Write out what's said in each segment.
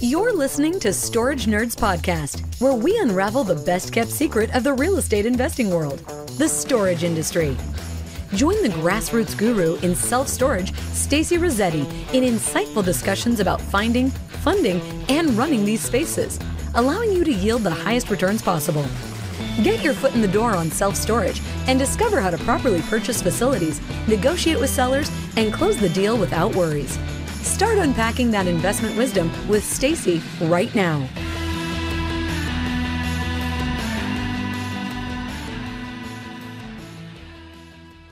You're listening to Storage Nerds Podcast, where we unravel the best-kept secret of the real estate investing world, the storage industry. Join the grassroots guru in self-storage, Stacy Rossetti, in insightful discussions about finding, funding, and running these spaces, allowing you to yield the highest returns possible. Get your foot in the door on self-storage and discover how to properly purchase facilities, negotiate with sellers, and close the deal without worries. Start unpacking that investment wisdom with Stacy right now.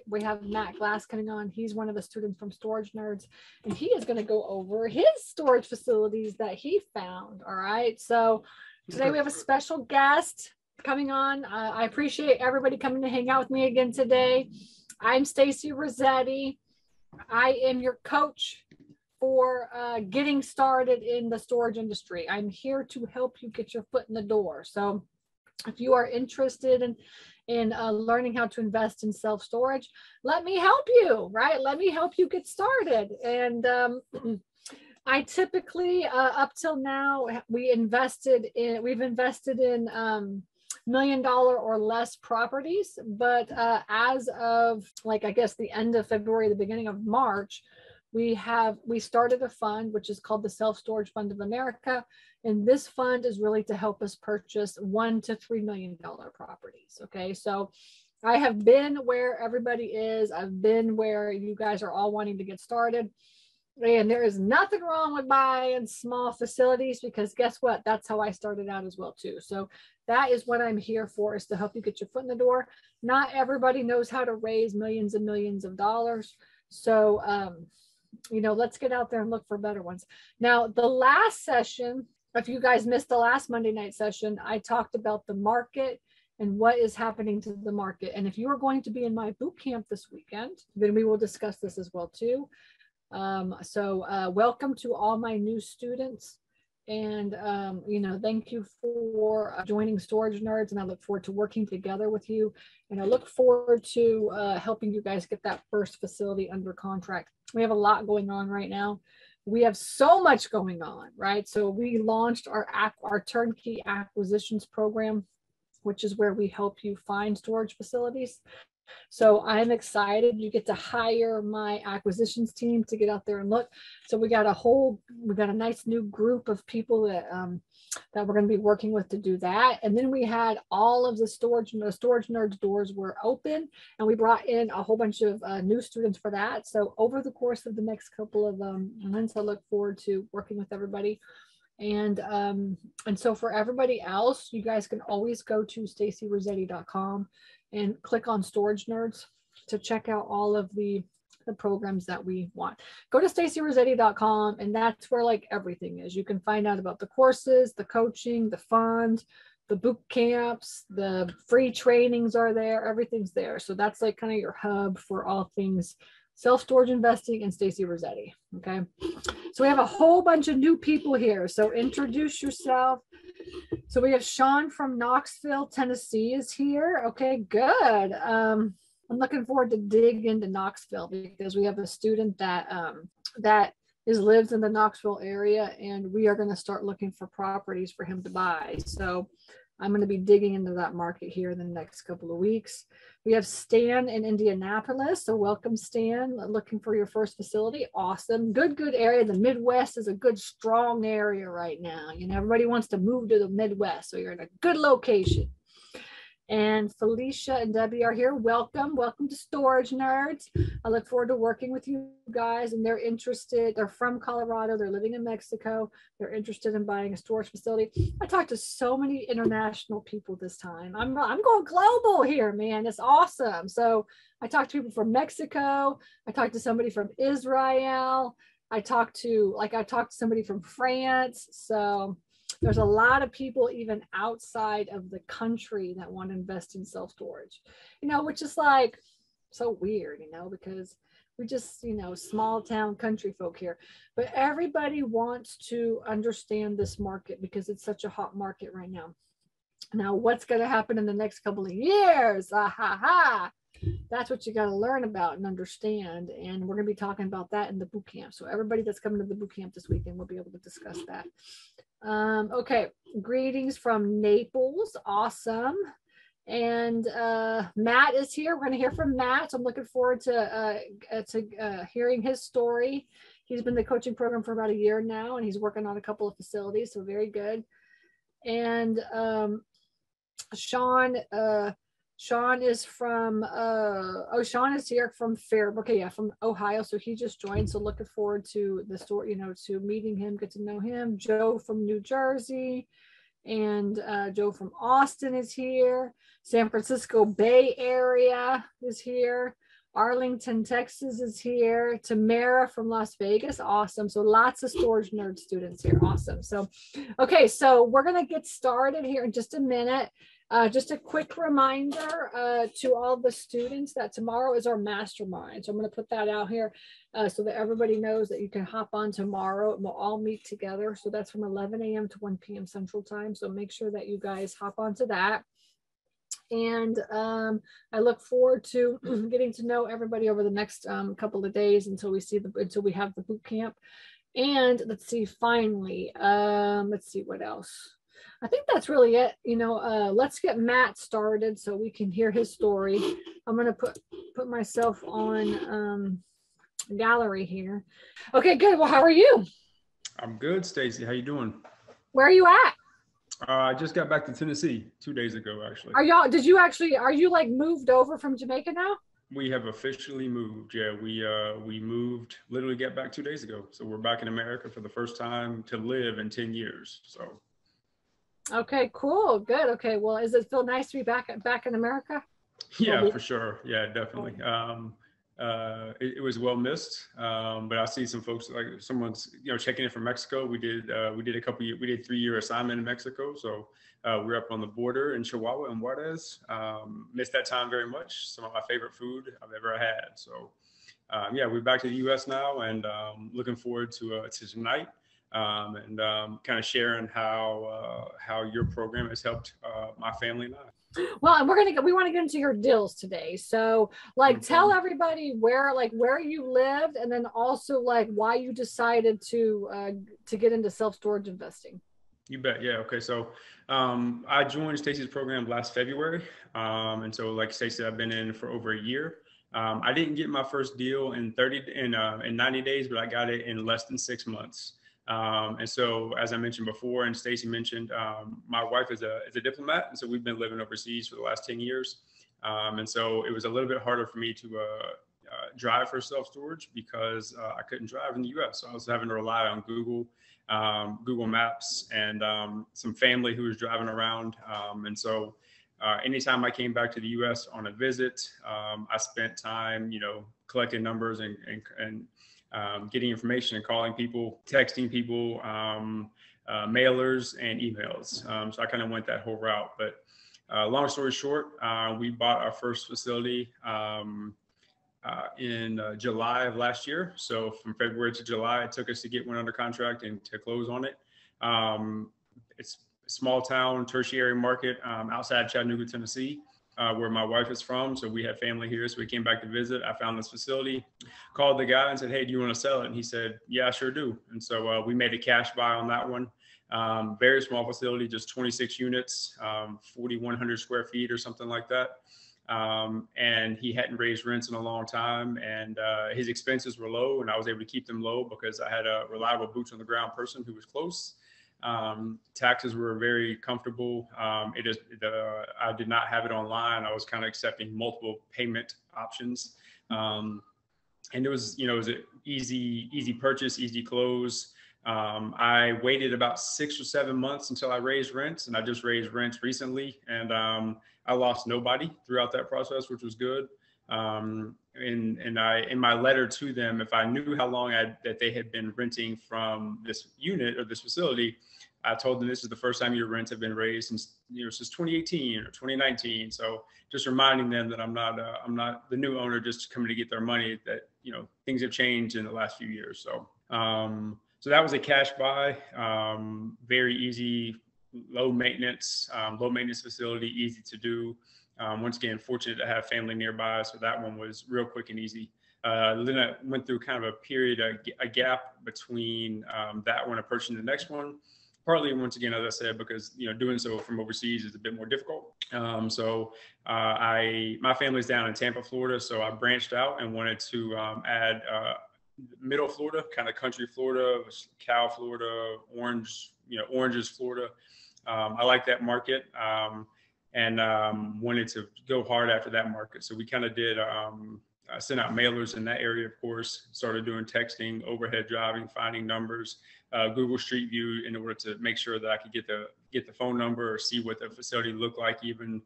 We have Matt Glass coming on. He's one of the students from Storage Nerds, and he is going to go over his storage facilities that he found. All right. So today we have a special guest coming on. I appreciate everybody coming to hang out with me again today. I'm Stacy Rossetti. I am your coach for getting started in the storage industry. I'm here to help you get your foot in the door. So if you are interested in learning how to invest in self-storage, let me help you, right? Let me help you get started. And I typically, up till now, we've invested in $1 million or less properties. But as of like, I guess the end of February, the beginning of March, we started a fund, which is called the Self-Storage Fund of America. And this fund is really to help us purchase $1 to $3 million properties. Okay. So I have been where everybody is. I've been where you guys are all wanting to get started. And there is nothing wrong with buying small facilities, because guess what? That's how I started out as well too. So that is what I'm here for, is to help you get your foot in the door. Not everybody knows how to raise millions and millions of dollars. So, let's get out there and look for better ones. Now, the last session, if you guys missed the last Monday night session, I talked about the market and what is happening to the market. And if you are going to be in my boot camp this weekend, then we will discuss this as well too. Welcome to all my new students. And, thank you for joining Storage Nerds. And I look forward to working together with you. And I look forward to helping you guys get that first facility under contract. We have a lot going on right now. We have so much going on, right? So we launched our turnkey acquisitions program, which is where we help you find storage facilities. So I'm excited. You get to hire my acquisitions team to get out there and look. So we got a nice new group of people that we're going to be working with to do that. And then we had all of the Storage Nerds doors were open, and we brought in a whole bunch of new students for that. So over the course of the next couple of months, I look forward to working with everybody. And so for everybody else, you guys can always go to stacyrossetti.com and click on Storage Nerds to check out all of the programs that we want. Go to stacyrossetti.com, and that's where like everything is. You can find out about the courses, the coaching, the fund, the boot camps, the free trainings are there. Everything's there. So that's like kind of your hub for all things self-storage investing and Stacy Rossetti. Okay. So we have a whole bunch of new people here. So introduce yourself. So we have Sean from Knoxville, Tennessee is here. Okay, good. I'm looking forward to dig into Knoxville, because we have a student that lives in the Knoxville area, and we are going to start looking for properties for him to buy. So I'm going to be digging into that market here in the next couple of weeks. We have Stan in Indianapolis. So welcome, Stan. Looking for your first facility. Awesome. Good area. The Midwest is a good, strong area right now. Everybody wants to move to the Midwest. So you're in a good location. And Felicia and Debbie are here. Welcome to Storage Nerds. I look forward to working with you guys. And they're interested. They're from Colorado. They're living in Mexico. They're interested in buying a storage facility. I talked to so many international people this time. I'm going global here, man. It's awesome. So I talked to people from Mexico. I talked to somebody from Israel. I talked to somebody from France. So there's a lot of people even outside of the country that want to invest in self-storage, which is like so weird, because we just, small town country folk here, but everybody wants to understand this market because it's such a hot market right now. Now, what's going to happen in the next couple of years? That's what you got to learn about and understand. And we're going to be talking about that in the boot camp. So everybody that's coming to the boot camp this weekend will be able to discuss that. Okay. Greetings from Naples. Awesome. And Matt is here. We're going to hear from Matt. So I'm looking forward to hearing his story. He's been in the coaching program for about a year now, and he's working on a couple of facilities. So very good. And Sean is from Sean is here from from Ohio. So he just joined. So looking forward to the story, to meeting him, get to know him. Joe from New Jersey, and Joe from Austin is here. San Francisco Bay Area is here. Arlington, Texas is here. Tamara from Las Vegas. Awesome. So lots of Storage Nerd students here. Awesome. So, okay. So we're going to get started here in just a minute. Just a quick reminder to all the students that tomorrow is our mastermind. So I'm going to put that out here so that everybody knows that you can hop on tomorrow and we'll all meet together. So that's from 11 a.m. to 1 p.m. Central Time. So make sure that you guys hop onto that. And I look forward to getting to know everybody over the next couple of days until we have the boot camp. And let's see, finally, let's see what else. I think that's really it. Let's get Matt started so we can hear his story. I'm going to put myself on gallery here. Okay, good. Well, how are you? I'm good, Stacy. How you doing? Where are you at? I just got back to Tennessee 2 days ago, actually. Are you like moved over from Jamaica now? We have officially moved. Yeah, we moved, literally got back 2 days ago. So we're back in America for the first time to live in 10 years. So. Okay, cool. Good. Okay. Well, does it feel nice to be back in America? Yeah, for sure. Yeah, definitely. It was well missed, but I see some folks, like someone's checking in from Mexico. We did 3-year assignment in Mexico, so we're up on the border in Chihuahua and Juarez. Missed that time very much. Some of my favorite food I've ever had. So yeah, we're back to the U.S. now, and looking forward to tonight. And kind of sharing how your program has helped my family and I. Well, and we want to get into your deals today. So tell everybody where you lived, and then also why you decided to get into self-storage investing. You bet. Yeah. Okay. So I joined Stacy's program last February. And so like Stacy, I've been in for over a year. I didn't get my first deal in 90 days, but I got it in less than 6 months. And so, as I mentioned before, and Stacy mentioned, my wife is a diplomat, and so we've been living overseas for the last 10 years. And so it was a little bit harder for me to drive for self-storage because I couldn't drive in the U.S. So I was having to rely on Google Maps, and some family who was driving around. And so anytime I came back to the U.S. on a visit, I spent time, collecting numbers and getting information and calling people, texting people, mailers and emails. So I kind of went that whole route. But long story short, we bought our first facility in July of last year. So from February to July, it took us to get one under contract and to close on it. It's a small town, tertiary market outside Chattanooga, Tennessee. Where my wife is from. So we have family here. So we came back to visit. I found this facility, called the guy and said, "Hey, do you want to sell it?" And he said, "Yeah, I sure do." And so we made a cash buy on that one. Very small facility, just 26 units, 4,100 square feet or something like that. And he hadn't raised rents in a long time, and his expenses were low, and I was able to keep them low because I had a reliable boots on the ground person who was close. Taxes were very comfortable. I did not have it online. I was kind of accepting multiple payment options. And it was an easy purchase, easy close. I waited about 6 or 7 months until I raised rents, and I just raised rents recently, and I lost nobody throughout that process, which was good. And in my letter to them, if I knew how long that they had been renting from this unit or this facility, I told them this is the first time your rents have been raised since 2018 or 2019. So just reminding them that I'm not the new owner just coming to get their money, that things have changed in the last few years. So so that was a cash buy, very easy, low maintenance facility, easy to do. Once again, fortunate to have family nearby. So that one was real quick and easy. Then I went through kind of a period, a gap between that one and purchasing the next one. Partly, once again, as I said, because doing so from overseas is a bit more difficult. My family's down in Tampa, Florida, so I branched out and wanted to add middle Florida, kind of country Florida, Cal, Florida, Oranges, Florida. I like that market and wanted to go hard after that market. So we kind of did. I sent out mailers in that area, of course, started doing texting, overhead driving, finding numbers, Google Street View in order to make sure that I could get the phone number or see what the facility looked like even.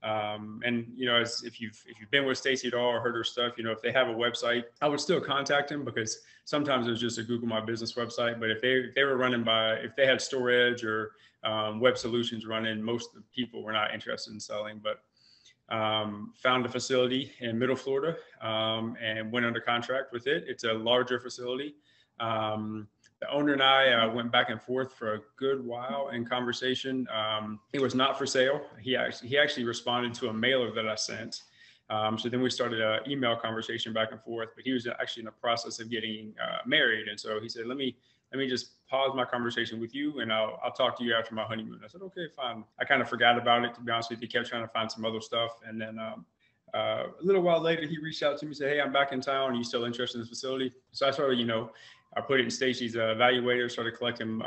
As if you've been with Stacy at all or heard her stuff, if they have a website, I would still contact them because sometimes it was just a Google My Business website. But if they were running if they had storage or web solutions running, most of the people were not interested in selling. But found a facility in Middle Florida and went under contract with it. It's a larger facility. The owner and I went back and forth for a good while in conversation. It was not for sale. He actually responded to a mailer that I sent. So then we started an email conversation back and forth, but he was actually in the process of getting married. And so he said, let me just pause my conversation with you and I'll talk to you after my honeymoon. I said, okay, fine. I kind of forgot about it, to be honest with you. Kept trying to find some other stuff. And then a little while later, he reached out to me and said, hey, I'm back in town. Are you still interested in this facility? So I started, I put it in Stacy's evaluator, started collecting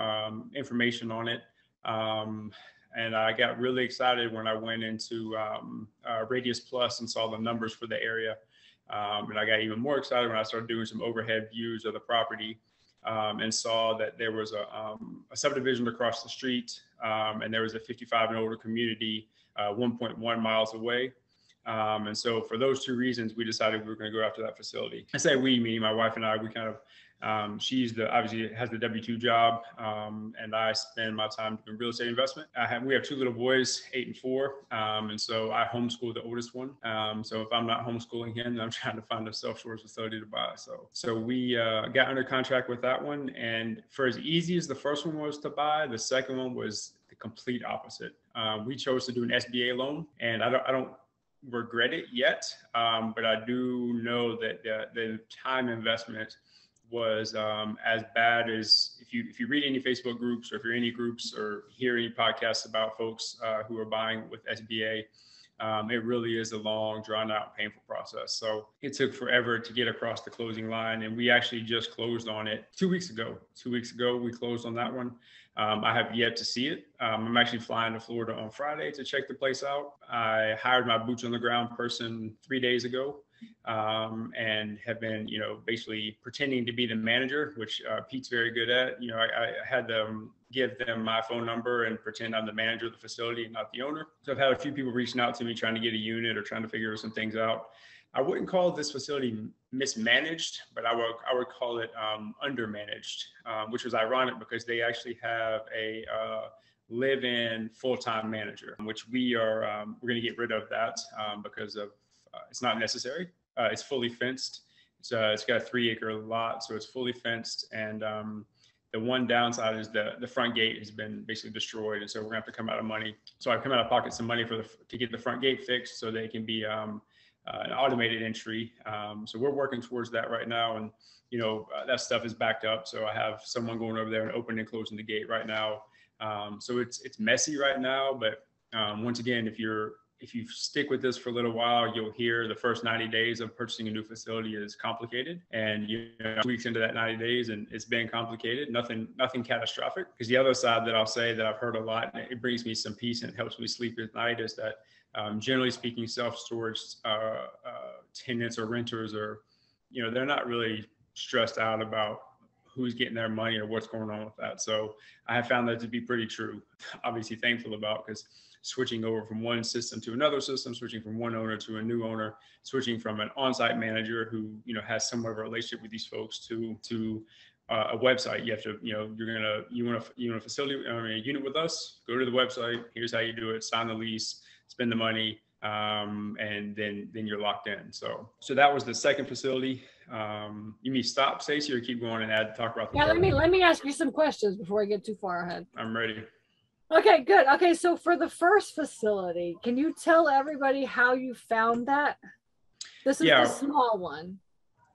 information on it. And I got really excited when I went into Radius Plus and saw the numbers for the area. And I got even more excited when I started doing some overhead views of the property and saw that there was a subdivision across the street and there was a 55 and older community 1.1 miles away. And so for those two reasons, we decided we were going to go after that facility. I say we, meaning my wife and I, we kind of, she's obviously has the W-2 job, and I spend my time doing real estate investment. We have two little boys, 8 and 4. And so I homeschool the oldest one. So if I'm not homeschooling him, then I'm trying to find a self-storage facility to buy. So we got under contract with that one. And for as easy as the first one was to buy, the second one was the complete opposite. We chose to do an SBA loan, and I don't regret it yet, but I do know that the time investment was as bad as if you read any Facebook groups or if you're in any groups or hear any podcasts about folks who are buying with SBA, it really is a long, drawn out, painful process. So it took forever to get across the closing line, and we actually just closed on it 2 weeks ago. 2 weeks ago, we closed on that one. I have yet to see it. I'm actually flying to Florida on Friday to check the place out. I hired my boots on the ground person 3 days ago and have been, basically pretending to be the manager, which Pete's very good at. I had them give them my phone number and pretend I'm the manager of the facility and not the owner. So I've had a few people reaching out to me trying to get a unit or trying to figure some things out. I wouldn't call this facility mismanaged, but I would call it undermanaged, which was ironic because they actually have a live-in full-time manager, which we're going to get rid of that because of it's not necessary. It's fully fenced. It's got a 3-acre lot, so it's fully fenced. And the one downside is the front gate has been basically destroyed, and so we're going to have to come out of money. So I've come out of pocket some money to get the front gate fixed so they can be an automated entry. So we're working towards that right now. And, that stuff is backed up. So I have someone going over there and opening and closing the gate right now. So it's messy right now. But once again, if you stick with this for a little while, you'll hear the first 90 days of purchasing a new facility is complicated. And 2 weeks into that 90 days and it's been complicated, nothing catastrophic. Because the other side that I'll say that I've heard a lot, and it brings me some peace and it helps me sleep at night, is that generally speaking, self-storage tenants or renters are, they're not really stressed out about who's getting their money or what's going on with that. So I have found that to be pretty true. Obviously thankful about, because switching over from one system to another system, switching from one owner to a new owner, switching from an on-site manager who, has somewhat of a relationship with these folks to a website. You have to, you want a facility, a unit with us, go to the website. Here's how you do it. Sign the lease, spend the money, and then you're locked in. So that was the second facility. You mean stop, Stacy, or keep going and talk about the third? Let me ask you some questions before I get too far ahead. I'm ready. Okay, good. Okay, so for the first facility, can you tell everybody how you found that? This is the Yeah, small one.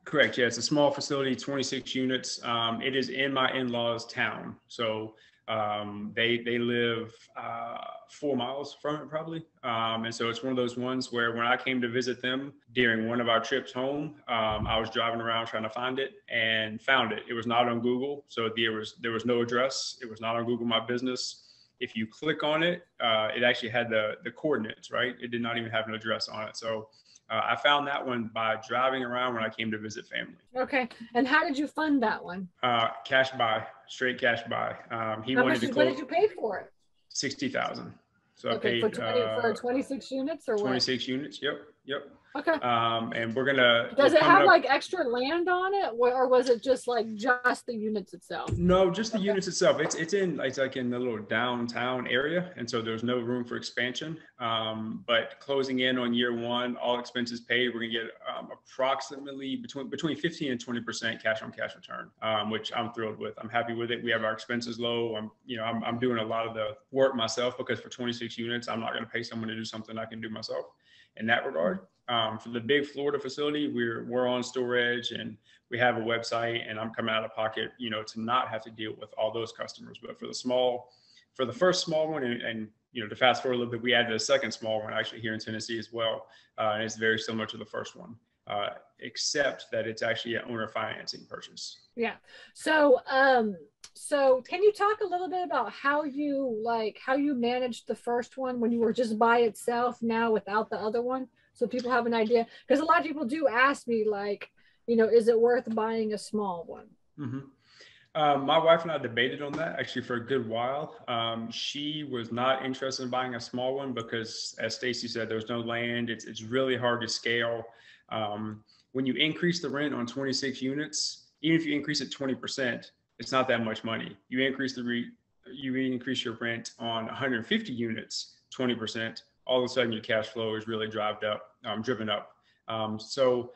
correct. Yeah, it's a small facility, 26 units. It is in my in-laws' town, so they live 4 miles from it probably. And so it's one of those ones where when I came to visit them during one of our trips home, I was driving around trying to find it and found it. It was not on Google, so there was no address. It was not on Google My Business. If you click on it, it actually had the coordinates, right? It did not even have an address on it. So I found that one by driving around when I came to visit family. Okay, and how did you fund that one? Cash buy, straight cash buy. He How wanted much? to What close did you pay for it? 60,000. So I Okay, for paid 26 units or what? 26 units. Yep, yep. Okay. And Does we're it have coming up. like extra land on it, or was it just the units itself? No, just the units itself. It's like in the little downtown area, and so there's no room for expansion. But closing in on year one, all expenses paid, we're gonna get approximately between 15 and 20% cash on cash return, which I'm thrilled with. I'm happy with it. We have our expenses low. I'm doing a lot of the work myself because for 26 units, I'm not gonna pay someone to do something I can do myself in that regard. For the big Florida facility, we're on Storage and we have a website, and I'm coming out of pocket, to not have to deal with all those customers. But for the first small one, and to fast forward a little bit, we added a second small one actually here in Tennessee as well, and it's very similar to the first one, except that it's actually an owner financing purchase. Yeah. So, so can you talk a little bit about how you managed the first one when you were just by itself now without the other one, so people have an idea? Because a lot of people do ask me, is it worth buying a small one? Mm-hmm. My wife and I debated on that actually for a good while. She was not interested in buying a small one because, as Stacy said, there's no land. It's really hard to scale. When you increase the rent on 26 units, even if you increase it 20%, it's not that much money. You increase your rent on 150 units 20%. All of a sudden, your cash flow is really driven up. So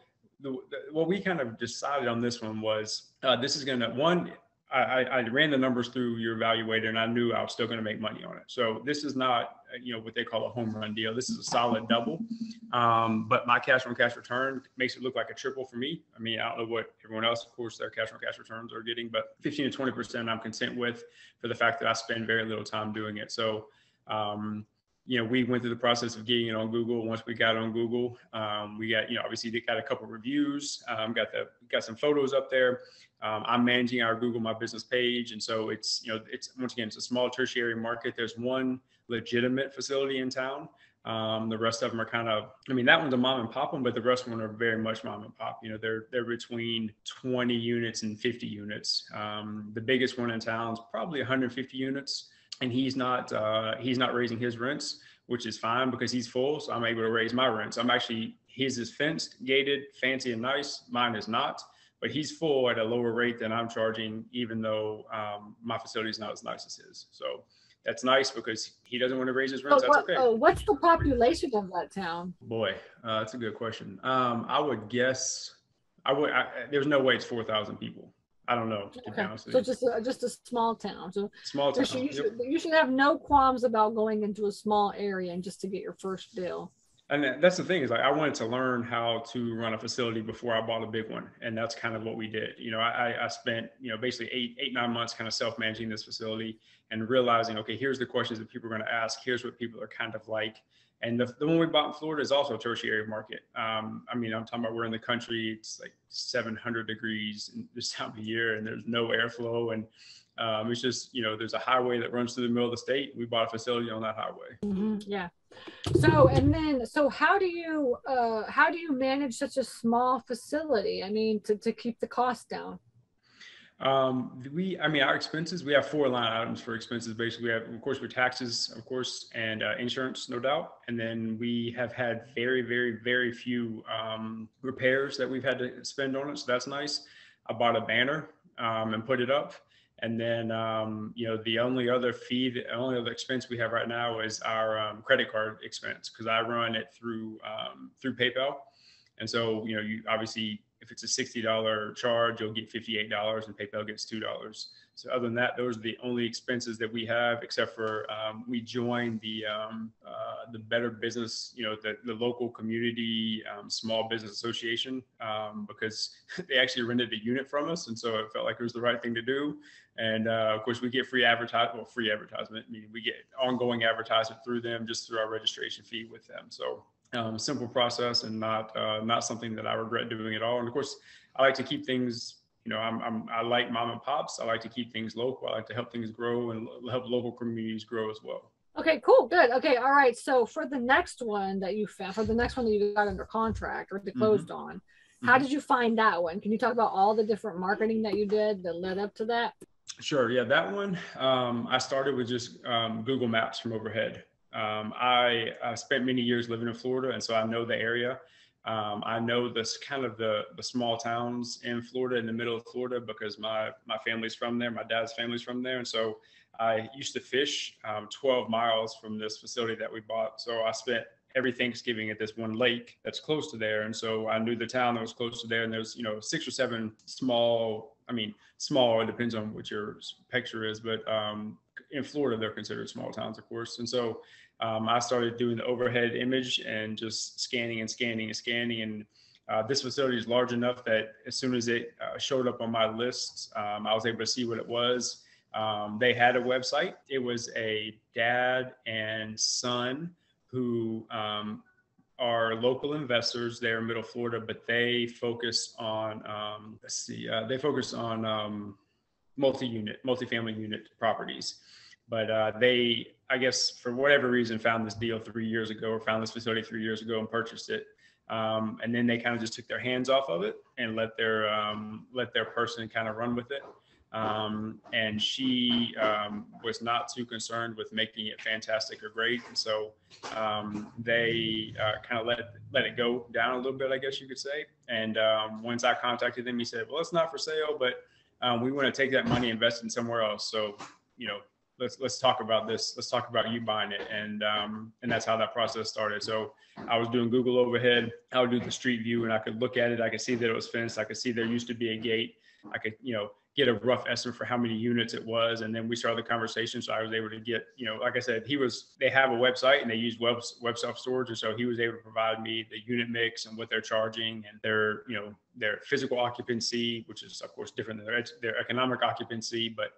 what we kind of decided on this one was this is going to I ran the numbers through your evaluator and I knew I was still going to make money on it. So this is not, what they call a home run deal. This is a solid double. But my cash on cash return makes it look like a triple for me. I mean, I don't know what everyone else, of course, their cash on cash returns are getting, but 15 to 20% I'm content with for the fact that I spend very little time doing it. So, we went through the process of getting it on Google. Once we got on Google, we got, obviously they got a couple of reviews, got some photos up there. I'm managing our Google My Business page. And so it's once again, it's a small tertiary market. There's one legitimate facility in town. The rest of them are that one's a mom and pop one, but the rest of them are very much mom and pop. They're between 20 units and 50 units. The biggest one in town is probably 150 units. And he's not raising his rents, which is fine because he's full. So I'm able to raise my rents. His is fenced, gated, fancy and nice. Mine is not, but he's full at a lower rate than I'm charging, even though my facility is not as nice as his. So that's nice because he doesn't want to raise his rents. That's okay. What's the population of that town? Boy, that's a good question. I would guess there's no way it's 4,000 people. I don't know. Okay. So just a small town. So small town. You should have no qualms about going into a small area and just to get your first deal. And that's the thing is I wanted to learn how to run a facility before I bought a big one. And that's kind of what we did. I spent, basically 9 months kind of self-managing this facility and realizing, okay, here's the questions that people are going to ask. Here's what people are kind of like. And the one we bought in Florida is also a tertiary market. I'm talking about we're in the country. It's like 700 degrees this time of year and there's no airflow. And it's just, there's a highway that runs through the middle of the state. We bought a facility on that highway. Mm-hmm. Yeah. So how do you manage such a small facility? I mean, to keep the cost down. Our expenses, we have 4 line items for expenses. Basically, we have, of course, for taxes, of course, and insurance, no doubt. And then we have had very, very, very few repairs that we've had to spend on it. So that's nice. I bought a banner and put it up. And then, the only other expense we have right now is our credit card expense because I run it through PayPal. And so, you obviously, if it's a $60 charge, you'll get $58 and PayPal gets $2. So other than that, those are the only expenses that we have, except for we joined the Better Business, the local community small business association, because they actually rented a unit from us, and so it felt like it was the right thing to do. And of course, we get free advertisement. I mean, we get ongoing advertisement through them, just through our registration fee with them. So simple process, and not something that I regret doing at all. And of course, I like to keep things. I like mom and pops. I like to keep things local. I like to help things grow and help local communities grow as well. Okay, cool, good. Okay, all right. So for the next one that you found, for the next one that you got under contract or they closed on, how did you find that one? Can you talk about all the different marketing that you did that led up to that? Sure. Yeah, that one, I started with just Google Maps from overhead. I spent many years living in Florida, and so I know the area. I know this kind of the small towns in Florida, in the middle of Florida, because my family's from there. My dad's family's from there. And so I used to fish 12 miles from this facility that we bought. So I spent every Thanksgiving at this one lake that's close to there. And so I knew the town that was close to there. And there's, 6 or 7 small, it depends on what your picture is, but in Florida, they're considered small towns, of course. And so I started doing the overhead image and just scanning. And this facility is large enough that as soon as it showed up on my list, I was able to see what it was. They had a website. It was a dad and son who are local investors there in Middle Florida, but they focus on, multifamily unit properties. But they, I guess, for whatever reason, found this deal 3 years ago, or found this facility 3 years ago and purchased it. And then they kind of just took their hands off of it and let their person kind of run with it. And she was not too concerned with making it fantastic or great. And so they kind of let it go down a little bit, I guess you could say. And once I contacted them, he said, well, it's not for sale, but we want to take that money, invest it somewhere else. So, let's talk about this. Let's talk about you buying it. And that's how that process started. So I was doing Google overhead. I would do the street view, and I could look at it. I could see that it was fenced. I could see there used to be a gate. I could, get a rough estimate for how many units it was. And then we started the conversation. So I was able to get, like I said, they have a website and they use web self-storage. And so he was able to provide me the unit mix and what they're charging and their physical occupancy, which is of course different than their economic occupancy, but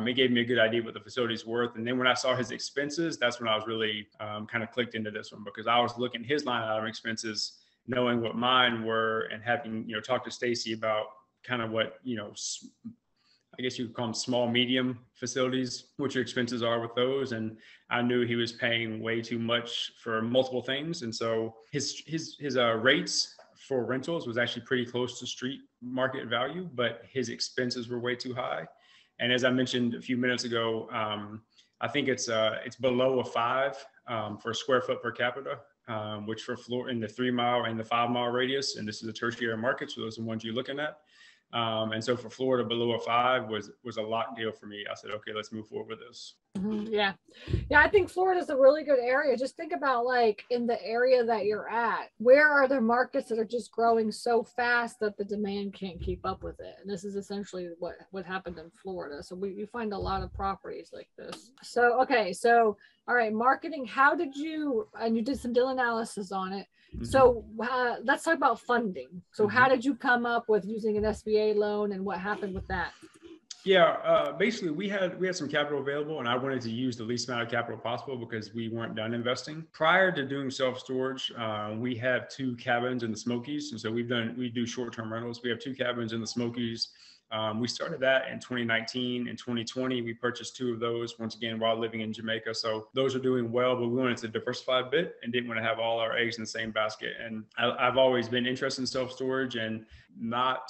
it gave me a good idea what the facility's worth. And then when I saw his expenses, that's when I was really kind of clicked into this one, because I was looking at his line item expenses, knowing what mine were, and having, talked to Stacy about kind of what, I guess you could call them small, medium facilities, what your expenses are with those. And I knew he was paying way too much for multiple things. And so his rates for rentals was actually pretty close to street market value, but his expenses were way too high. And as I mentioned a few minutes ago, I think it's below a 5 for a square foot per capita, which for Florida in the 3 mile and the 5 mile radius. And this is a tertiary market, so those are the ones you're looking at. And so for Florida, below a 5 was a lock deal for me. I said, okay, let's move forward with this. Yeah. I think Florida is a really good area. Just think about, like, in the area that you're at, where are there markets that are just growing so fast that the demand can't keep up with it? And this is essentially what happened in Florida. So you find a lot of properties like this. So, okay. So, all right, marketing, and you did some deal analysis on it. So let's talk about funding. So how did you come up with using an SBA loan, and what happened with that? Yeah, basically we had some capital available, and I wanted to use the least amount of capital possible because we weren't done investing. Prior to doing self-storage, we have 2 cabins in the Smokies. And so we do short-term rentals. We have 2 cabins in the Smokies. We started that in 2019. In 2020, we purchased 2 of those, once again, while living in Jamaica. So those are doing well, but we wanted to diversify a bit and didn't want to have all our eggs in the same basket. And I've always been interested in self-storage and not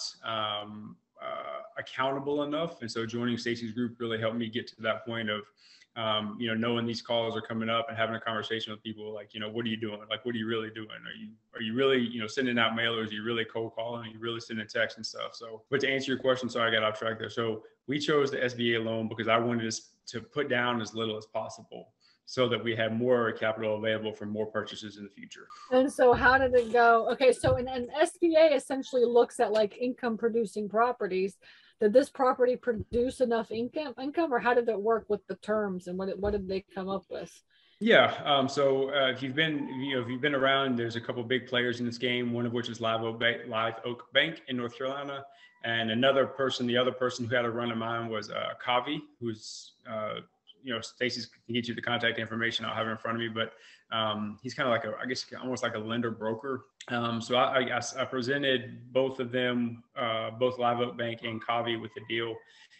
accountable enough. And so joining Stacy's group really helped me get to that point of, knowing these calls are coming up and having a conversation with people like, what are you doing? Like, what are you really doing? Are you really, sending out mailers? Are you really cold calling? Are you really sending texts and stuff? So, but to answer your question, sorry, I got off track there. So we chose the SBA loan because I wanted to put down as little as possible. so that we have more capital available for more purchases in the future. And so how did it go? Okay, so an SBA essentially looks at like income producing properties. Did this property produce enough income, or how did it work with the terms, and what did they come up with? Yeah. If you've been around, there's a couple big players in this game. One of which is Live Oak Bank in North Carolina, and the other person who had a run of mine was Kavi, who's Stacy can get you the contact information. I'll have it in front of me, but he's kind of like almost like a lender broker. So I presented both of them, both Live Oak Bank and Kavi, with the deal.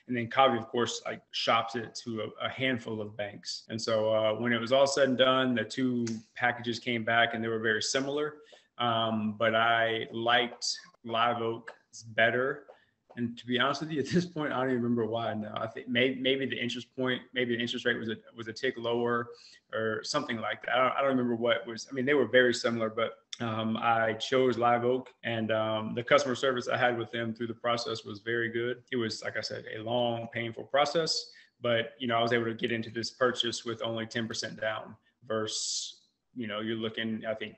And then Kavi, of course, shops it to a handful of banks. And so when it was all said and done, the two packages came back and they were very similar. But I liked Live Oak's better. And to be honest with you, at this point, I don't even remember why. No, I think maybe the interest rate was a tick lower or something like that. I don't remember what it was. I mean, they were very similar, but I chose Live Oak, and the customer service I had with them through the process was very good. It was, like I said, a long, painful process, but I was able to get into this purchase with only 10% down versus, you're looking, I think,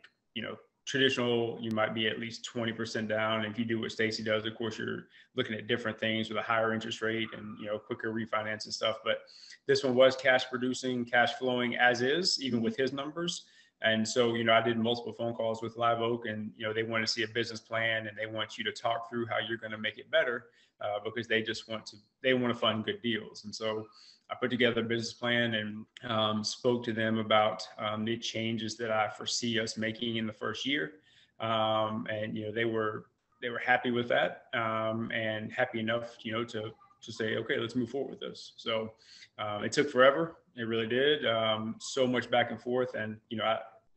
traditional, you might be at least 20% down. If you do what Stacy does, of course, you're looking at different things with a higher interest rate and, quicker refinance and stuff. But this one was cash producing, cash flowing as is, even with his numbers. And so, I did multiple phone calls with Live Oak, and, they want to see a business plan, and they want you to talk through how you're going to make it better, because they want to fund good deals. And so I put together a business plan and spoke to them about the changes that I foresee us making in the first year. And, they were happy with that, and happy enough, to say, okay, let's move forward with this. So it took forever. It really did. So much back and forth, and,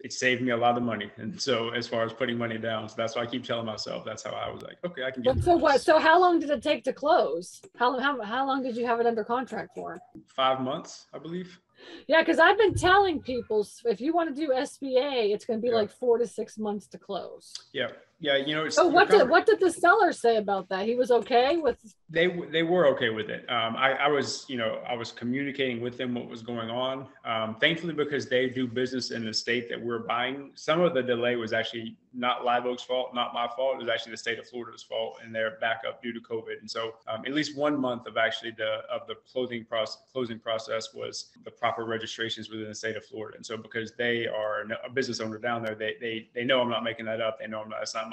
it saved me a lot of money. And so as far as putting money down, so that's why I keep telling myself, that's how I was like, okay, I can get So how long did it take to close? How long did you have it under contract for? 5 months, I believe. Yeah, because I've been telling people, if you want to do SBA, it's going to be like 4 to 6 months to close. Yeah. So what did the seller say about that? He was okay with? They were okay with it. I was communicating with them what was going on. Thankfully, because they do business in the state that we're buying, some of the delay was actually not Live Oak's fault, not my fault. It was actually the state of Florida's fault and their backup due to COVID. And so at least 1 month of actually the closing process was the proper registrations within the state of Florida. And so because they are a business owner down there, they know I'm not making that up. They know that's not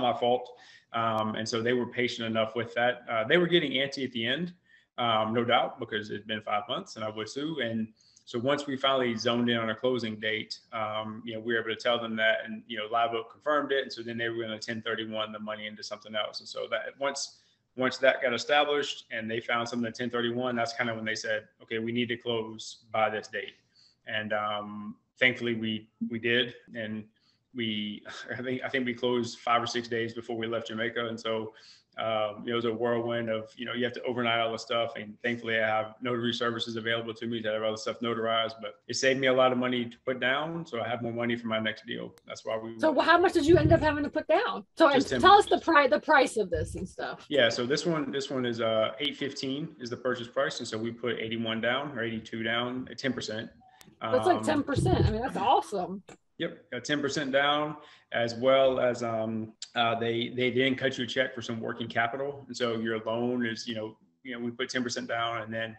my fault. And so they were patient enough with that. They were getting antsy at the end, no doubt, because it'd been 5 months and I would sue. And so once we finally zoned in on a closing date, we were able to tell them that, and, Live Oak confirmed it. And so then they were going to 1031 the money into something else. And so that once that got established and they found something at 1031, that's kind of when they said, okay, we need to close by this date. And thankfully we did. And I think we closed 5 or 6 days before we left Jamaica. And so, it was a whirlwind of, you have to overnight all the stuff. And thankfully I have notary services available to me to have all the stuff notarized, but it saved me a lot of money to put down. So I have more money for my next deal. That's why So how much did you end up having to put down? So tell us the price of this and stuff. Yeah. So this one is $815 is the purchase price. And so we put 81 down or 82 down at 10%. That's like 10%. I mean, that's awesome. Yep, 10% down, as well as they didn't cut you a check for some working capital, and so your loan is we put 10% down, and then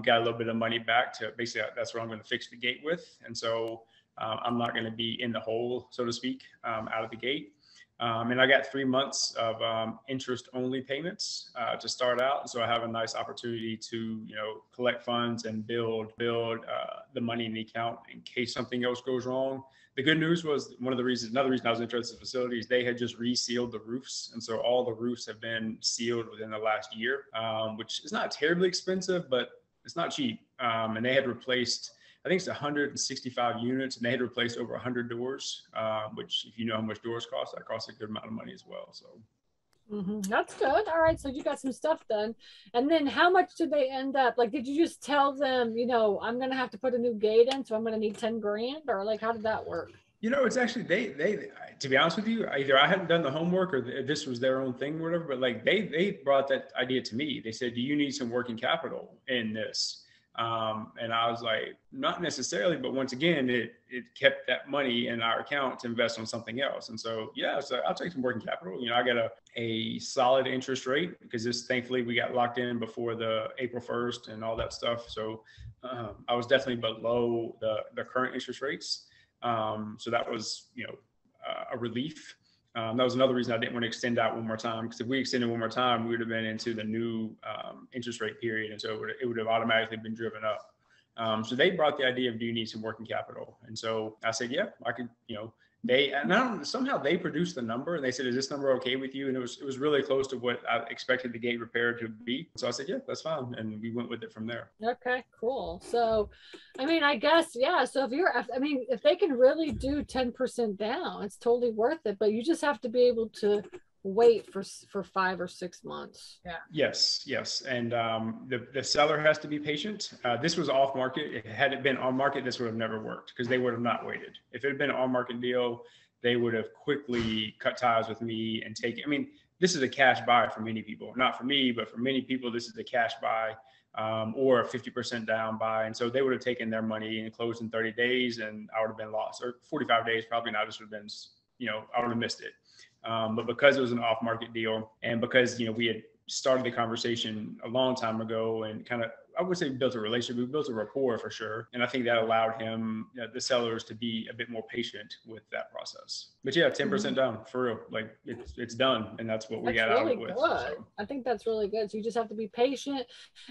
got a little bit of money back to basically that's what I'm going to fix the gate with, and so I'm not going to be in the hole, so to speak, out of the gate. And I got 3 months of interest-only payments to start out. So I have a nice opportunity to, collect funds and build the money in the account in case something else goes wrong. The good news was another reason I was interested in the facility is they had just resealed the roofs. And so all the roofs have been sealed within the last year, which is not terribly expensive, but it's not cheap. And they had replaced, I think it's 165 units, and they had replaced over 100 doors, which if you know how much doors cost, that costs a good amount of money as well. So that's good. All right. So you got some stuff done. And then how much did they end up? Like, did you just tell them, I'm going to have to put a new gate in, so I'm going to need 10 grand, or like, how did that work? It's actually, they, to be honest with you, either I hadn't done the homework or this was their own thing or whatever, but like they brought that idea to me. They said, do you need some working capital in this? And I was like, not necessarily, but once again, it kept that money in our account to invest on something else. And so, yeah, so I'll take some working capital. I got a solid interest rate because thankfully we got locked in before the April 1st and all that stuff. So I was definitely below the current interest rates. So that was, a relief. That was another reason I didn't want to extend out one more time, because if we extended one more time, we would have been into the new interest rate period. And so it would have automatically been driven up. So they brought the idea of, do you need some working capital? And so I said, yeah, I could, somehow they produced the number and they said, is this number okay with you? And it was really close to what I expected the gate repair to be. So I said, yeah, that's fine. And we went with it from there. Okay, cool. So, I guess, yeah. So if they can really do 10% down, it's totally worth it, but you just have to be able to wait for 5 or 6 months. Yeah. Yes. And the seller has to be patient. This was off market. Had it been on market, this would have never worked because they would have not waited. If it had been an on market deal, they would have quickly cut ties with me and taken. This is a cash buy for many people, not for me, but for many people, this is a cash buy or a 50% down buy. And so they would have taken their money and closed in 30 days and I would have been lost, or 45 days, probably not. This would have been, I would have missed it. But because it was an off-market deal and because, we had started the conversation a long time ago and kind of, I would say built a relationship, we built a rapport for sure. And I think that allowed him, the sellers, to be a bit more patient with that process. But yeah, 10% down for real. Like it's done. And that's what we got out of it with. So. I think that's really good. So you just have to be patient.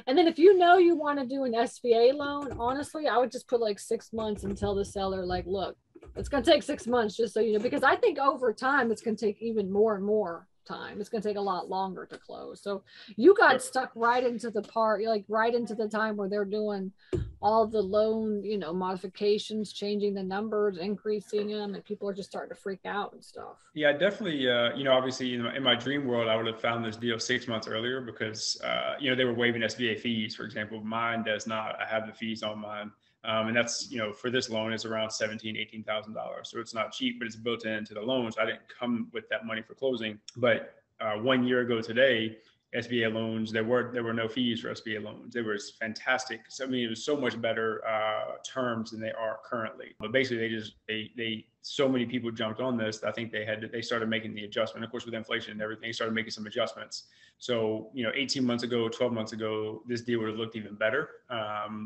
And then if you want to do an SBA loan, honestly, I would just put like 6 months and tell the seller, like, look, it's going to take 6 months, just so you know, because I think over time, it's going to take even more and more time. It's going to take a lot longer to close. So you got stuck right into the part, like right into the time where they're doing all the loan, modifications, changing the numbers, increasing them, and people are just starting to freak out and stuff. Yeah, definitely. Obviously in my dream world, I would have found this deal 6 months earlier because, they were waiving SBA fees, for example. Mine does not. I have the fees on mine. And that's, for this loan, it's around $17,000, $18,000. So it's not cheap, but it's built into the loan. So I didn't come with that money for closing. But 1 year ago today, SBA loans, there were no fees for SBA loans. It was fantastic. So, it was so much better terms than they are currently. But basically, they so many people jumped on this. I think they started making the adjustment. Of course, with inflation and everything, they started making some adjustments. So, 18 months ago, 12 months ago, this deal would have looked even better.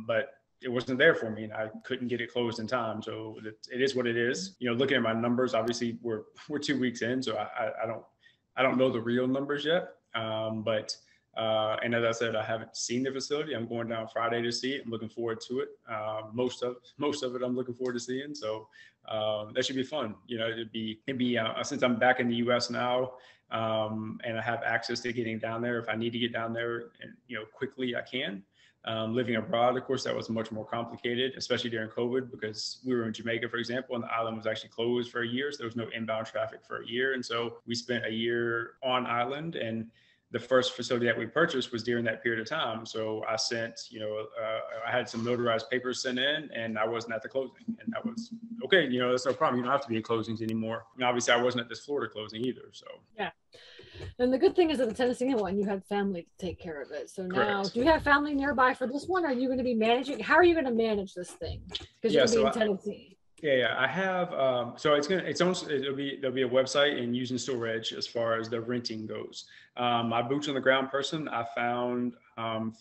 But it wasn't there for me and I couldn't get it closed in time. So it is what it is. Looking at my numbers, obviously we're 2 weeks in, so I don't know the real numbers yet. But and as I said, I haven't seen the facility. I'm going down Friday to see it. I'm looking forward to it. Most of it I'm looking forward to seeing. So that should be fun. It'd be since I'm back in the US now, and I have access to getting down there. If I need to get down there and quickly, I can. Living abroad, of course, that was much more complicated, especially during COVID, because we were in Jamaica, for example, and the island was actually closed for a year. So there was no inbound traffic for a year. And so we spent a year on island, and the first facility that we purchased was during that period of time. So I sent, I had some notarized papers sent in and I wasn't at the closing, and that was okay. That's no problem. You don't have to be at closings anymore. And obviously I wasn't at this Florida closing either. So yeah. And the good thing is that the Tennessee one, you had family to take care of it. So now, correct. Do you have family nearby for this one? Or are you going to be managing? How are you going to manage this thing? Because you're going to be in Tennessee. Yeah. I have, so there'll be a website and using storage as far as the renting goes. My boots on the ground person, I found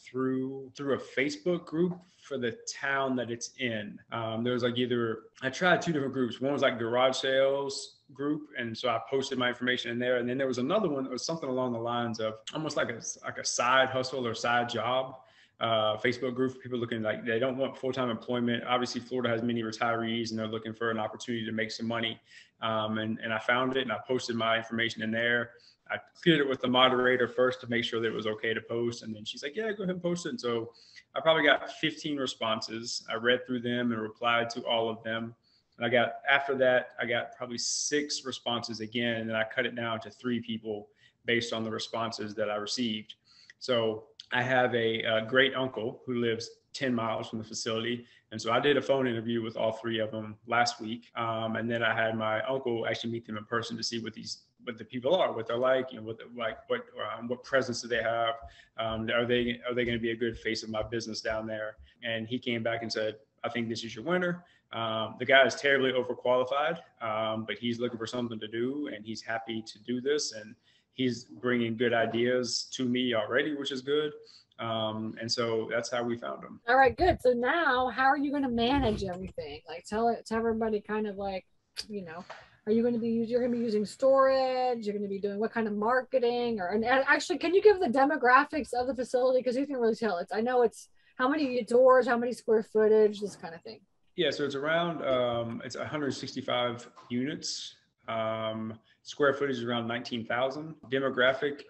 through a Facebook group for the town that it's in. There was I tried 2 different groups. One was like garage sales group, and so I posted my information in there. And then there was another one that was something along the lines of almost like a side hustle or side job. Facebook group for people looking like they don't want full-time employment. Obviously, Florida has many retirees and they're looking for an opportunity to make some money. And I found it and I posted my information in there. I cleared it with the moderator first to make sure that it was okay to post. And then she's like, yeah, go ahead and post it. And so I probably got 15 responses. I read through them and replied to all of them. And after that, I got probably 6 responses again. And then I cut it down to 3 people based on the responses that I received. So I have a great uncle who lives 10 miles from the facility. And so I did a phone interview with all 3 of them last week. And then I had my uncle actually meet them in person to see what these the people are, what they're like, what presence do they have? Are they going to be a good face of my business down there? And he came back and said, I think this is your winner. The guy is terribly overqualified, but he's looking for something to do, and he's happy to do this. And he's bringing good ideas to me already, which is good. And so that's how we found him. All right, good. So now how are you going to manage everything? Like tell everybody kind of like, are you going to be using storage? You're going to be doing what kind of marketing and actually, can you give the demographics of the facility? Because you can really tell it's how many doors, how many square footage, this kind of thing. Yeah. So it's around, it's 165 units. Square footage is around 19,000. Demographic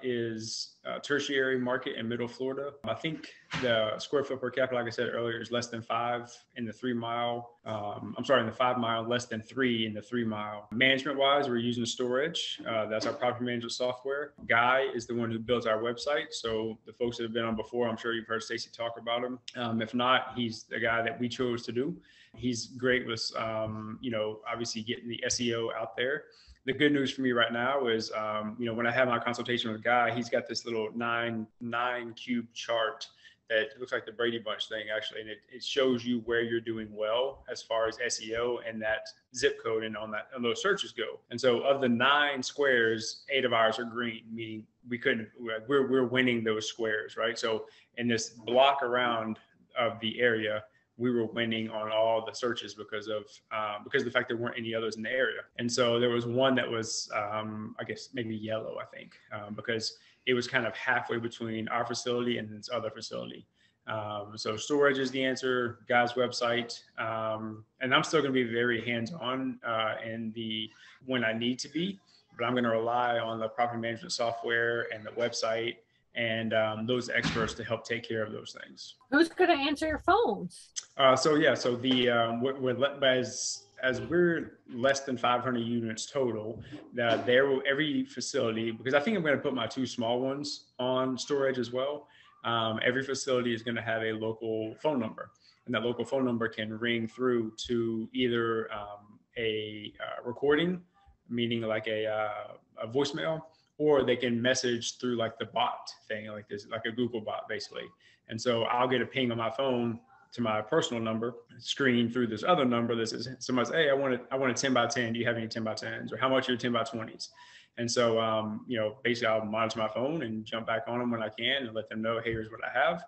is tertiary market in Middle Florida. I think the square foot per capita, like I said earlier, is less than 5 in the 3 mile. In the 5 mile, less than 3 in the 3 mile. Management wise, we're using Storage. That's our property management software. Guy is the one who builds our website. So the folks that have been on before, I'm sure you've heard Stacy talk about him. If not, he's the guy that we chose to do. He's great with, obviously getting the SEO out there. The good news for me right now is, when I have my consultation with Guy, he's got this little nine cube chart that looks like the Brady Bunch thing, actually. And it shows you where you're doing well as far as SEO and that zip code and on those searches go. And so of the 9 squares, 8 of ours are green, meaning we're winning those squares, right? So in this block around of the area, we were winning on all the searches because of the fact there weren't any others in the area. And so there was one that was, I guess maybe yellow, I think, because it was kind of halfway between our facility and this other facility. So storage is the answer, Guy's website. And I'm still going to be very hands-on when I need to be, but I'm going to rely on the property management software and the website and those experts to help take care of those things. Who's going to answer your phones? As we're less than 500 units total, every facility, because I think I'm going to put my 2 small ones on storage as well. Every facility is going to have a local phone number, and that local phone number can ring through to either a recording, meaning like a voicemail, or they can message through like the bot thing, like a Google bot basically. And so I'll get a ping on my phone to my personal number, screen through this other number that says, somebody says, hey, I want a 10 by 10. Do you have any 10 by 10s? Or how much are your 10 by 20s? And so, basically I'll monitor my phone and jump back on them when I can and let them know, hey, here's what I have.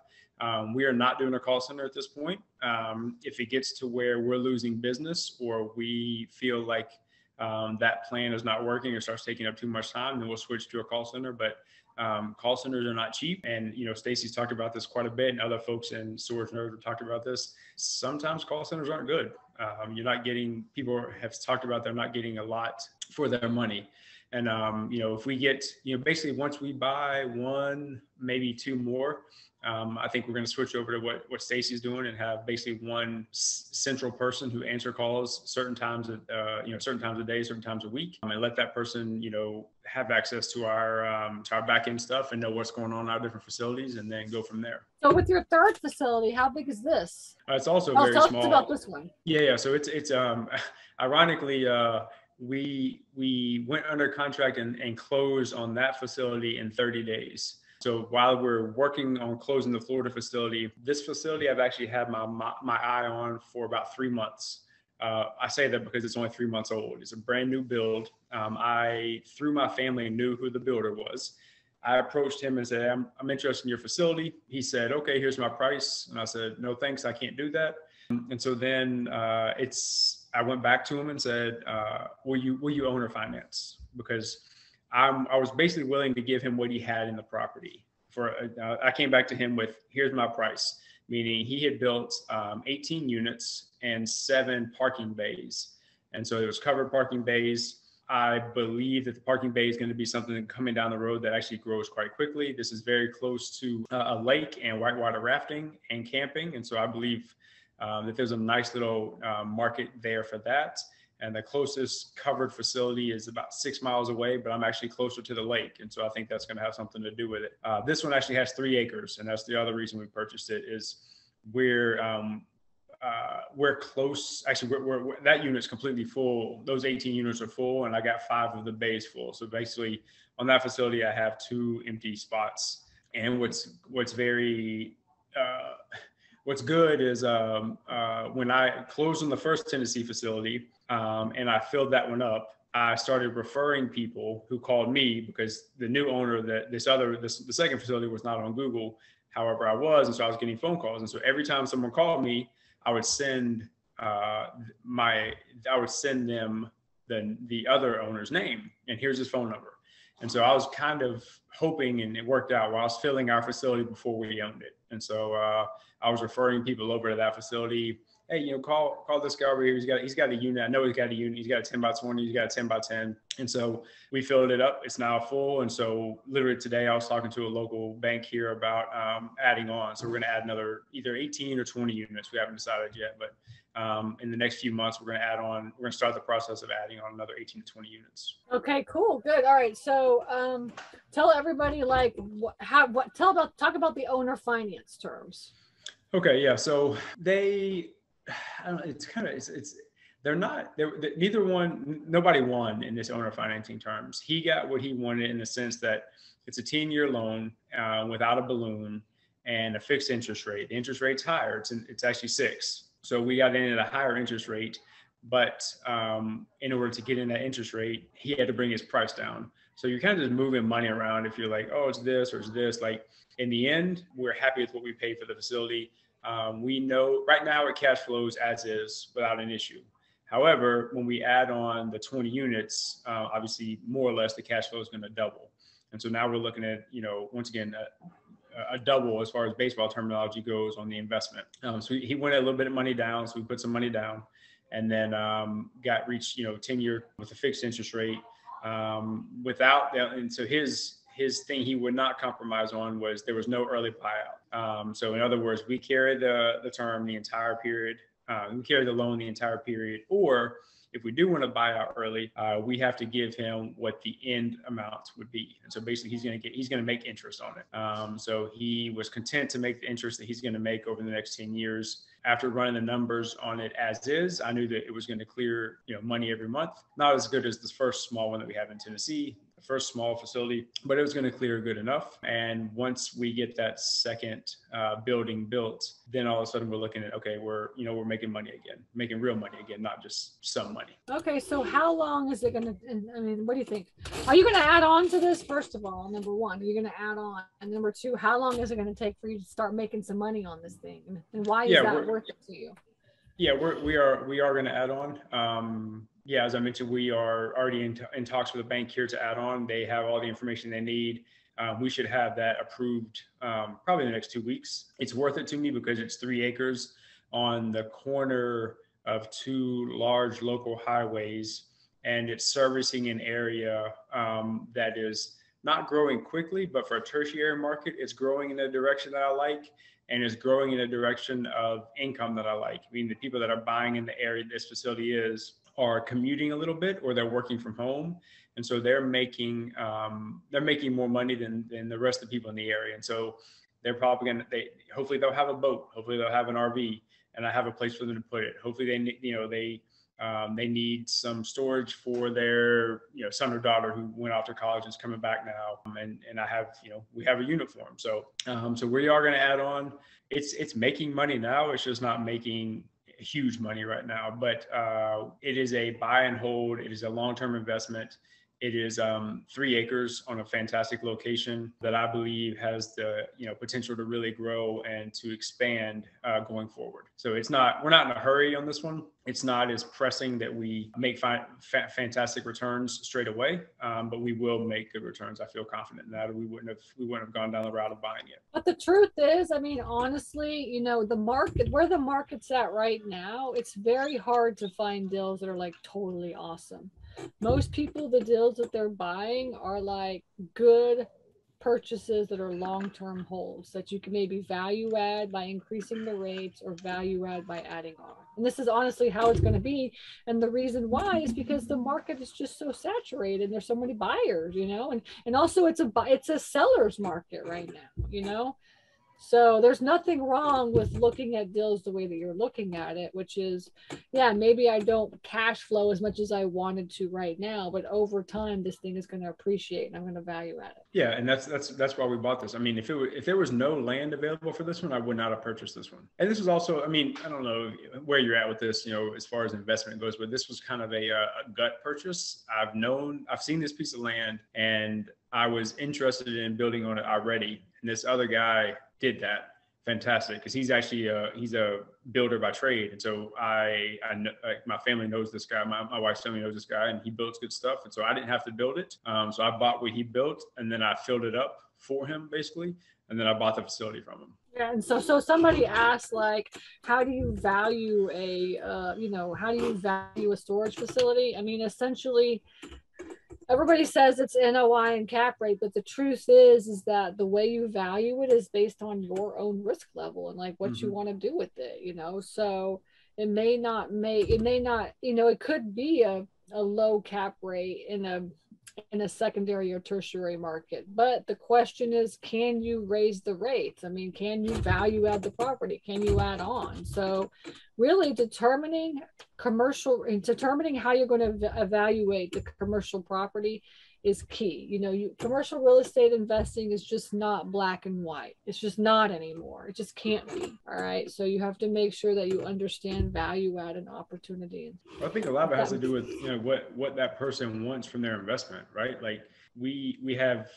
We are not doing a call center at this point. If it gets to where we're losing business or we feel like that plan is not working or starts taking up too much time, then we'll switch to a call center. But call centers are not cheap. And, Stacy's talked about this quite a bit, and other folks in StorageNerds have talked about this. Sometimes call centers aren't good. People have talked about they're not getting a lot for their money. And, if we get, basically once we buy 1, maybe 2 more, I think we're going to switch over to what Stacy's doing and have basically one central person who answer calls certain times of certain times of day, certain times a week, and let that person, have access to our back end stuff and know what's going on in our different facilities, and then go from there. So with your 3rd facility, how big is this? It's also very small. Tell us about this one. Yeah. So it's ironically, we went under contract and closed on that facility in 30 days. So while we're working on closing the Florida facility, this facility I've actually had my eye on for about 3 months. I say that because it's only 3 months old. It's a brand new build. I, through my family, knew who the builder was. I approached him and said, I'm interested in your facility. He said, okay, here's my price. And I said, no, thanks, I can't do that. And so then I went back to him and said, will you own or finance? Because I was basically willing to give him what he had in the property. I came back to him with, here's my price, meaning he had built 18 units and 7 parking bays. And so it was covered parking bays. I believe that the parking bay is going to be something coming down the road that actually grows quite quickly. This is very close to a lake and whitewater rafting and camping. And so I believe that there's a nice little market there for that. And the closest covered facility is about 6 miles away, but I'm actually closer to the lake. And so I think that's going to have something to do with it. This one actually has 3 acres. And that's the other reason we purchased it is we're we're close. Actually, that unit's completely full. Those 18 units are full, and I got 5 of the bays full. So basically, on that facility, I have 2 empty spots. And what's good is when I closed on the first Tennessee facility and I filled that one up, I started referring people who called me because the new owner that the second facility was not on Google. However, I was, and so I was getting phone calls. And so every time someone called me, I would send them the other owner's name and here's his phone number. And so I was kind of hoping, and it worked out, while I was filling our facility before we owned it. And so I was referring people over to that facility. Hey, call this guy over here. He's got a unit. I know he's got a unit. He's got a 10 by 20. He's got a 10 by 10. And so we filled it up. It's now full. And so literally today I was talking to a local bank here about adding on. So we're going to add another either 18 or 20 units. We haven't decided yet, but in the next few months, we're going to add on. We're going to start the process of adding on another 18 to 20 units. Okay, cool, good. All right, so tell everybody talk about the owner finance terms. Okay, yeah. So nobody won in this owner financing terms. He got what he wanted in the sense that it's a 10-year loan without a balloon and a fixed interest rate. The interest rate's higher. It's actually 6. So we got in at a higher interest rate, but in order to get in that interest rate, he had to bring his price down. So you're kind of just moving money around if you're like, oh, it's this or it's this. Like in the end, we're happy with what we paid for the facility. We know right now it cash flows as is without an issue. However, when we add on the 20 units, obviously more or less the cash flow is going to double. And so now we're looking at, once again, a double as far as baseball terminology goes on the investment. So he wanted a little bit of money down. So we put some money down and then reached 10-year with a fixed interest rate without that. And so his thing he would not compromise on was there was no early buyout. So in other words, we carry the term the entire period. We carry the loan the entire period, or if we do want to buy out early, we have to give him what the end amount would be. And so basically he's going to make interest on it. So he was content to make the interest that he's going to make over the next 10 years. After running the numbers on it as is, I knew that it was going to clear, money every month. Not as good as the first small one that we have in Tennessee, the first small facility, but it was going to clear good enough. And once we get that second building built, then all of a sudden we're looking at, okay, we're making money again, making real money again, not just some money. Okay, so how long is it going to, what do you think? Are you going to add on to this? First of all, number one, are you going to add on? And number two, how long is it going to take for you to start making some money on this thing? And why is that worth it to you? Yeah, we are going to add on. As I mentioned, we are already in talks with a bank here to add on. They have all the information they need. We should have that approved probably in the next 2 weeks. It's worth it to me because it's 3 acres on the corner of 2 large local highways, and it's servicing an area that is not growing quickly, but for a tertiary market, it's growing in a direction that I like, and it's growing in a direction of income that I like. I mean, the people that are buying in the area this facility are commuting a little bit, or they're working from home. And so they're making more money than the rest of the people in the area. And so they're probably hopefully they'll have a boat, hopefully they'll have an RV, and I have a place for them to put it. Hopefully they need some storage for their son or daughter who went off to college and is coming back now. And I have, we have a unit for them. So we are going to add on. It's making money now. It's just not making huge money right now, but it is a buy and hold. It is a long-term investment. It is 3 acres on a fantastic location that I believe has the potential to really grow and to expand going forward. So we're not in a hurry on this one. It's not as pressing that we make fantastic returns straight away, but we will make good returns. I feel confident in that. We wouldn't have gone down the route of buying it. But the truth is, honestly, the market, where the market's at right now, it's very hard to find deals that are like totally awesome. Most people, the deals that they're buying are like good purchases that are long-term holds that you can maybe value add by increasing the rates or value add by adding on. And this is honestly how it's going to be. And the reason why is because the market is just so saturated. There's so many buyers, and also it's a seller's market right now, So there's nothing wrong with looking at deals the way that you're looking at it, which is, yeah, maybe I don't cash flow as much as I wanted to right now, but over time, this thing is going to appreciate and I'm going to value add it. Yeah, and that's why we bought this. I mean, if there was no land available for this one, I would not have purchased this one. And this was also, I mean, I don't know where you're at with this, as far as investment goes, but this was kind of a gut purchase. I've seen this piece of land, and I was interested in building on it already. And this other guy did that. Fantastic, because he's actually he's a builder by trade, and so I know, like, my family knows this guy. My wife's family knows this guy, and he builds good stuff. And so I didn't have to build it. So I bought what he built, and then I filled it up for him basically, and then I bought the facility from him. Yeah, and so somebody asked, like, how do you value a storage facility? I mean, essentially, everybody says it's NOI and cap rate, but the truth is that the way you value it is based on your own risk level and like what you want to do with it, so it may not, it could be a low cap rate in a secondary or tertiary market. But the question is, can you raise the rates? I mean, can you value add the property? Can you add on? So really determining how you're going to evaluate the commercial property is key. Commercial real estate investing is just not black and white. It's just not anymore. It just can't be. All right. So you have to make sure that you understand value add and opportunity. I think a lot of it has to do with what that person wants from their investment, right? Like we have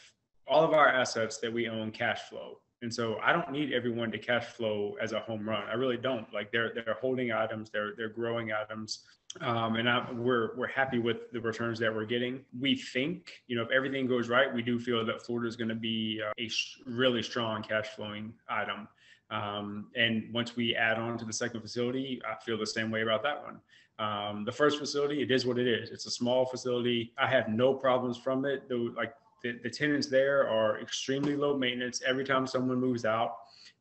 all of our assets that we own cash flow. And so I don't need everyone to cash flow as a home run. I really don't. Like they're holding items, they're growing items. And we're happy with the returns that we're getting. We think, if everything goes right, we do feel that Florida is going to be a really strong cash flowing item. And once we add on to the second facility, I feel the same way about that one. The first facility, it is what it is. It's a small facility. I have no problems from it. The tenants there are extremely low maintenance. Every time someone moves out,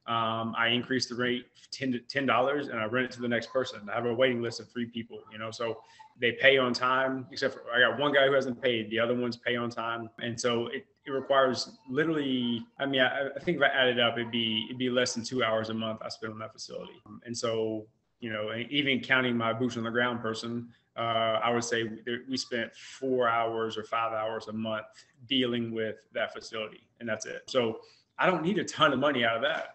I increase the rate $10 and I rent it to the next person. I have a waiting list of 3 people, so they pay on time, except for I got one guy who hasn't paid. The other ones pay on time. And so it requires literally, I think if I added up, it'd be less than 2 hours a month I spend on that facility. And so, even counting my boots on the ground person, I would say we spent 4 hours or 5 hours a month dealing with that facility, and that's it. So I don't need a ton of money out of that.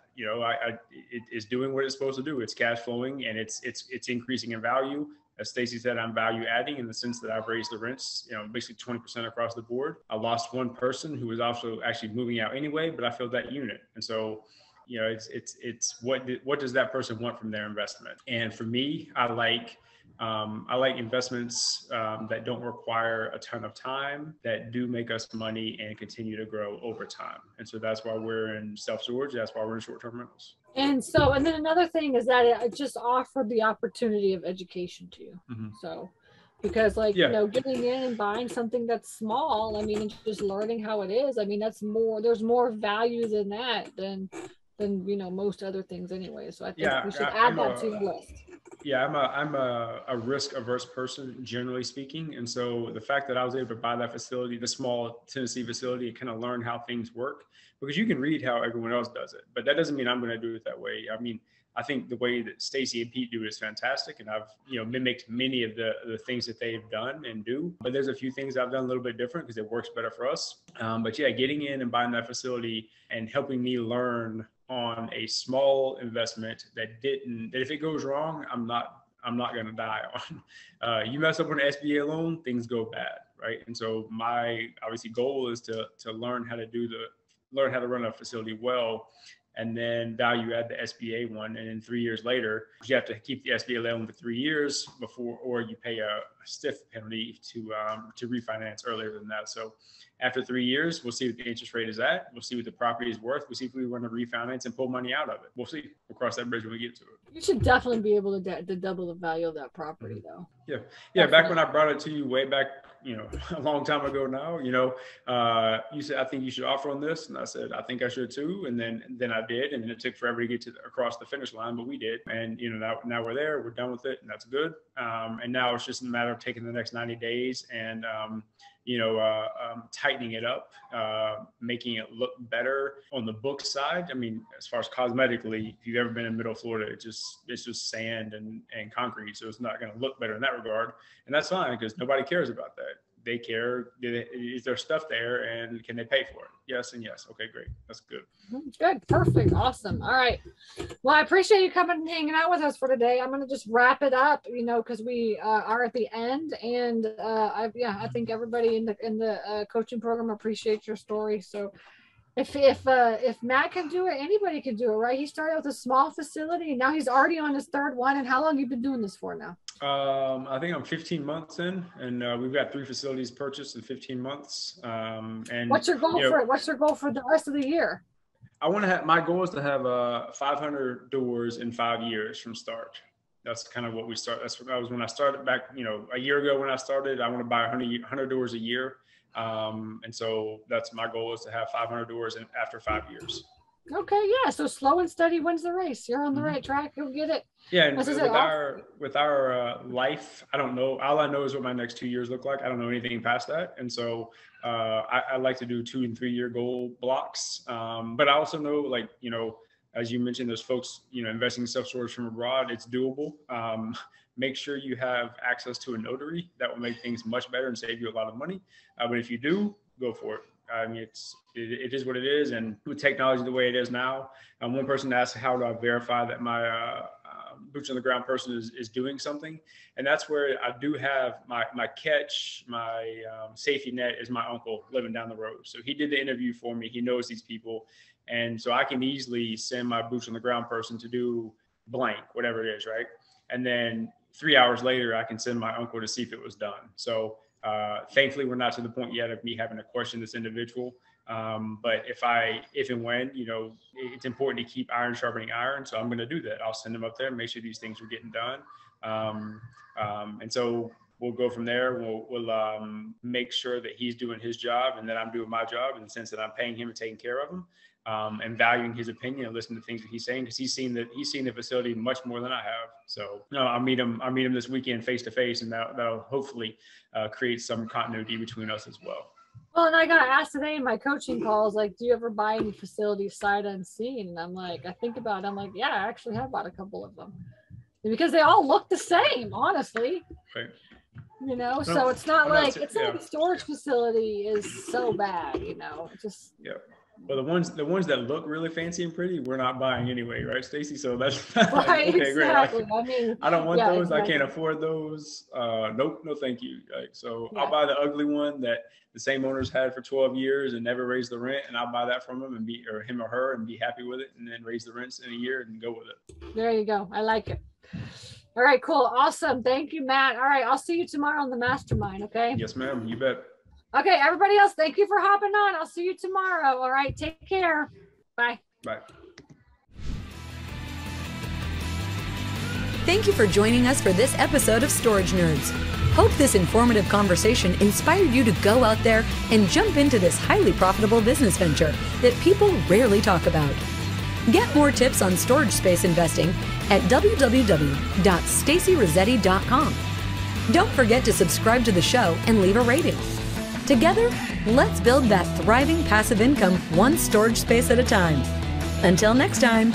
It's doing what it's supposed to do. It's cash flowing, and it's increasing in value. As Stacy said, I'm value adding in the sense that I've raised the rents, basically 20% across the board. I lost one person who was also actually moving out anyway, but I filled that unit, and so. It's what does that person want from their investment? And for me, I like investments that don't require a ton of time, that do make us money and continue to grow over time. And so that's why we're in self-storage. That's why we're in short-term rentals. And then another thing is that it just offered the opportunity of education to you. So because getting in and buying something that's small, and just learning how it is, there's more value than that than most other things anyway. So I think we should add that to your list. Yeah, I'm a risk averse person, generally speaking. And so the fact that I was able to buy that facility, the small Tennessee facility, and kind of learn how things work, because you can read how everyone else does it, but that doesn't mean I'm going to do it that way. I think the way that Stacy and Pete do it is fantastic. And I've, mimicked many of the things that they've done and do, but there's a few things I've done a little bit different because it works better for us. But yeah, getting in and buying that facility and helping me learn on a small investment that if it goes wrong, I'm not going to die on. You mess up on an SBA loan, things go bad, right? And so my obviously goal is to learn how to run a facility well, and then value add the SBA one. And then 3 years later, you have to keep the SBA loan for 3 years before, or you pay a stiff penalty to refinance earlier than that. So after 3 years, we'll see what the interest rate is at. We'll see what the property is worth. We'll see if we want to refinance and pull money out of it. We'll see. We'll cross that bridge when we get to it. You should definitely be able to double the value of that property, though. Yeah. Definitely. Back when I brought it to you way back, a long time ago now, you said, I think you should offer on this. And I said, I think I should too. And then I did. And then it took forever to get across the finish line, but we did. And, now we're there, we're done with it, and that's good. And now it's just a matter of taking the next 90 days and tightening it up, making it look better on the book side. I mean, as far as cosmetically, if you've ever been in Middle Florida, it's just sand and concrete. So it's not going to look better in that regard. And that's fine because nobody cares about that. They care, is there stuff there and can they pay for it? Yes and yes. Okay, great. That's good. Good. Perfect. Awesome. All right. Well, I appreciate you coming and hanging out with us for today. I'm going to just wrap it up, because we are at the end, and I think everybody in the coaching program appreciates your story. So if Matt can do it, anybody can do it, right? He started with a small facility and now he's already on his third one. And how long have you been doing this for now? I think I'm 15 months in, and we've got 3 facilities purchased in 15 months. And what's your goal for it? What's your goal for the rest of the year? My goal is to have 500 doors in 5 years from start. That's kind of what we start. That was when I started back, a year ago when I started. I want to buy 100 doors a year. And so that's my goal, is to have 500 doors after 5 years. Okay. Yeah. So slow and steady wins the race. You're on the right track. You'll get it. Yeah. And with our life, I don't know. All I know is what my next 2 years look like. I don't know anything past that. And so, I like to do 2 and 3 year goal blocks. But I also know, as you mentioned, there's folks, investing in self-storage from abroad, it's doable. Make sure you have access to a notary. That will make things much better and save you a lot of money. But if you do, go for it. I mean, it is what it is. And with technology the way it is now, one person asked, how do I verify that my boots on the ground person is doing something? And that's where I do have my catch, my safety net is my uncle living down the road. So he did the interview for me. He knows these people. And so I can easily send my boots on the ground person to do blank, whatever it is, right? And then 3 hours later, I can send my uncle to see if it was done. So thankfully, we're not to the point yet of me having to question this individual. But if and when, it's important to keep iron sharpening iron. So I'm going to do that. I'll send him up there and make sure these things are getting done. And so we'll go from there. We'll make sure that he's doing his job and that I'm doing my job, in the sense that I'm paying him and taking care of him. And valuing his opinion and listening to things that he's saying, because he's seen the facility much more than I have. So I'll meet him this weekend face to face, and that'll hopefully create some continuity between us as well. Well, and I got asked today in my coaching calls, do you ever buy any facilities sight unseen? And I'm like, I think about it. I'm like, yeah, I actually have bought a couple of them, because they all look the same, honestly. Right. So it's not like the storage facility is so bad, just. Yeah. Well, the ones that look really fancy and pretty, we're not buying anyway, right, Stacy? So that's right, okay, exactly. Great. I don't want those. Exactly. I can't afford those. Nope, no, thank you. I'll buy the ugly one that the same owners had for 12 years and never raised the rent, and I'll buy that from them or him or her, and be happy with it, and then raise the rents in a year and go with it. There you go. I like it. All right, cool, awesome. Thank you, Matt. All right, I'll see you tomorrow on the mastermind. Okay. Yes, ma'am. You bet. Okay, everybody else, thank you for hopping on. I'll see you tomorrow. All right, take care. Bye. Bye. Thank you for joining us for this episode of Storage Nerds. Hope this informative conversation inspired you to go out there and jump into this highly profitable business venture that people rarely talk about. Get more tips on storage space investing at www.stacyrossetti.com. Don't forget to subscribe to the show and leave a rating. Together, let's build that thriving passive income, one storage space at a time. Until next time.